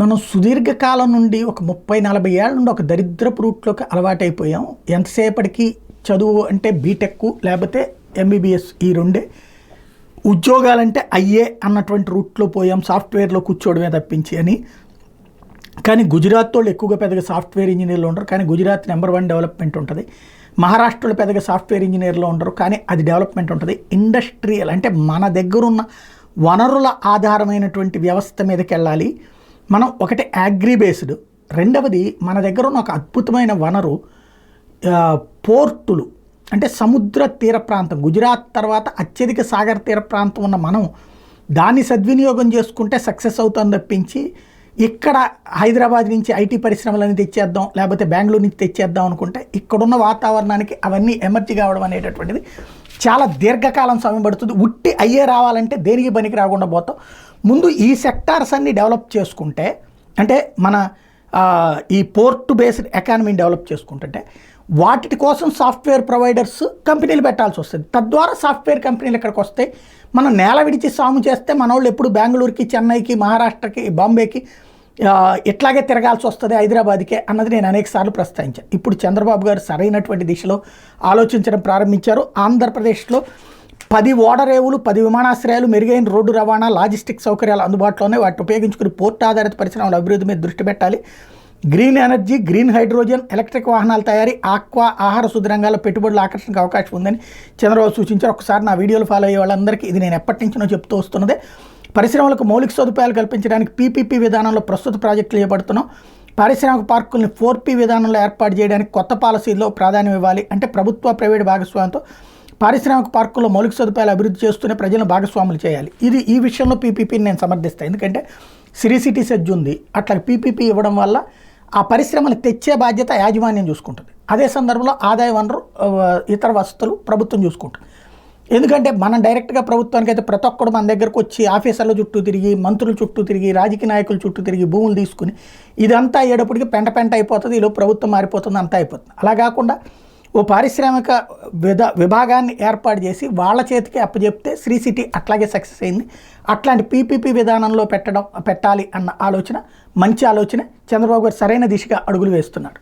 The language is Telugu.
మనం సుదీర్ఘకాలం నుండి ఒక 30-40 ఏళ్ళ నుండి ఒక దరిద్రపు రూట్లోకి అలవాటైపోయాం. ఎంతసేపటికి చదువు అంటే బీటెక్ లేకపోతే ఎంబీబీఎస్, ఈ రెండే. ఉద్యోగాలంటే అయ్యే అన్నటువంటి రూట్లో పోయాం, సాఫ్ట్వేర్లో కూర్చోవడమే తప్పించి అని. కానీ గుజరాత్ వాళ్ళు ఎక్కువగా పెద్దగా సాఫ్ట్వేర్ ఇంజనీర్లు ఉండరు, కానీ గుజరాత్ నెంబర్ 1 డెవలప్మెంట్ ఉంటుంది. మహారాష్ట్రలో పెద్దగా సాఫ్ట్వేర్ ఇంజనీర్లు ఉండరు, కానీ అది డెవలప్మెంట్ ఉంటుంది. ఇండస్ట్రియల్ అంటే మన దగ్గరున్న వనరుల ఆధారమైనటువంటి వ్యవస్థ మీదకి వెళ్ళాలి మనం. ఒకటి అగ్రి బేస్డ్, రెండవది మన దగ్గర ఉన్న ఒక అద్భుతమైన వనరు పోర్టులు, అంటే సముద్ర తీర ప్రాంతం. గుజరాత్ తర్వాత అత్యధిక సాగర తీర ప్రాంతం ఉన్న మనం దాన్ని సద్వినియోగం చేసుకుంటే సక్సెస్ అవుతాం తప్పించి ఇక్కడ హైదరాబాద్ నుంచి ఐటీ పరిశ్రమలని తెచ్చేద్దాం లేకపోతే బెంగళూరు నుంచి తెచ్చేద్దాం అనుకుంటే ఇక్కడున్న వాతావరణానికి అవన్నీ ఎమర్జీ కావడం అనేటటువంటిది చాలా దీర్ఘకాలం సమయం పడుతుంది. ఉట్టి అయ్యే రావాలంటే దేనికి పనికి రాకుండా పోతాం. ముందు ఈ సెక్టార్స్ అన్ని డెవలప్ చేసుకుంటే, అంటే మన ఈ పోర్ట్ బేస్డ్ ఎకానమీని డెవలప్ చేసుకుంటుంటే వాటి కోసం సాఫ్ట్వేర్ ప్రొవైడర్స్ కంపెనీలు పెట్టాల్సి వస్తుంది. తద్వారా సాఫ్ట్వేర్ కంపెనీలు ఇక్కడికి వస్తే మనం నేల విడిచి సాము చేస్తే మన వాళ్ళు ఎప్పుడు బెంగళూరుకి, చెన్నైకి, మహారాష్ట్రకి, బాంబేకి ఇట్లాగే తిరగాల్సి వస్తుంది హైదరాబాద్కే అన్నది నేను అనేకసార్లు ప్రస్తావించాను. ఇప్పుడు చంద్రబాబు గారు సరైనటువంటి దిశలో ఆలోచించడం ప్రారంభించారు. ఆంధ్రప్రదేశ్లో 10 ఓడరేవులు, 10 విమానాశ్రయాలు, మెరుగైన రోడ్డు రవాణా, లాజిస్టిక్ సౌకర్యాలు అందుబాటులోనే, వాటిని ఉపయోగించుకుని పోర్ట్ ఆధారిత పరిశ్రమల అభివృద్ధి మీద దృష్టి పెట్టాలి. Green energy, green hydrogen, electric వాహనాల తయారీ, ఆక్వా, ఆహార శుద్ధి రంగాల్లో పెట్టుబడులు ఆకర్షణకు అవకాశం ఉందని చంద్రబాబు సూచించారు. ఒకసారి నా వీడియోలు ఫాలో అయ్యే వాళ్ళందరికీ ఇది నేను ఎప్పటి నుంచో చెప్తూ వస్తున్నదే. పరిశ్రమలకు మౌలిక సదుపాయాలు కల్పించడానికి పీపీపీ విధానంలో ప్రస్తుత ప్రాజెక్టులు చేపడుతున్నాం. పారిశ్రామిక పార్కుల్ని 4P విధానంలో ఏర్పాటు చేయడానికి కొత్త పాలసీల్లో ప్రాధాన్యం ఇవ్వాలి. అంటే ప్రభుత్వ, ప్రైవేటు భాగస్వామ్యంతో పారిశ్రామిక పార్కుల్లో మౌలిక సదుపాయాలు అభివృద్ధి చేస్తూనే ప్రజలను భాగస్వాములు చేయాలి. ఈ విషయంలో పీపీపీని నేను సమర్థిస్తాను. ఎందుకంటే సిరీ సిటీ సెజ్ ఉంది, అట్లా పీపీపీ ఇవ్వడం వల్ల ఆ పరిశ్రమలు తెచ్చే బాధ్యత యాజమాన్యం చూసుకుంటుంది. అదే సందర్భంలో ఆదాయ వనరు, ఇతర వసతులు ప్రభుత్వం చూసుకుంటుంది. ఎందుకంటే మనం డైరెక్ట్గా ప్రభుత్వానికి అయితే ప్రతి ఒక్కడు మన దగ్గరకు వచ్చి ఆఫీసర్ల చుట్టూ తిరిగి, మంత్రుల చుట్టూ తిరిగి, రాజకీయ నాయకుల చుట్టూ తిరిగి భూములు తీసుకుని ఇదంతా అయ్యేటప్పటికి పెంట అయిపోతుంది. ఈలో ప్రభుత్వం మారిపోతుంది, అంతా అయిపోతుంది. అలా కాకుండా ఓ పారిశ్రామిక విభాగాన్ని ఏర్పాటు చేసి వాళ్ళ చేతికి అప్పచెప్తే శ్రీ సిటీ అట్లాగే సక్సెస్ అయింది. అట్లాంటి పీపీపీ విధానంలో పెట్టాలి అన్న ఆలోచన మంచి ఆలోచన. చంద్రబాబు గారు సరైన దిశగా అడుగులు వేస్తున్నాడు.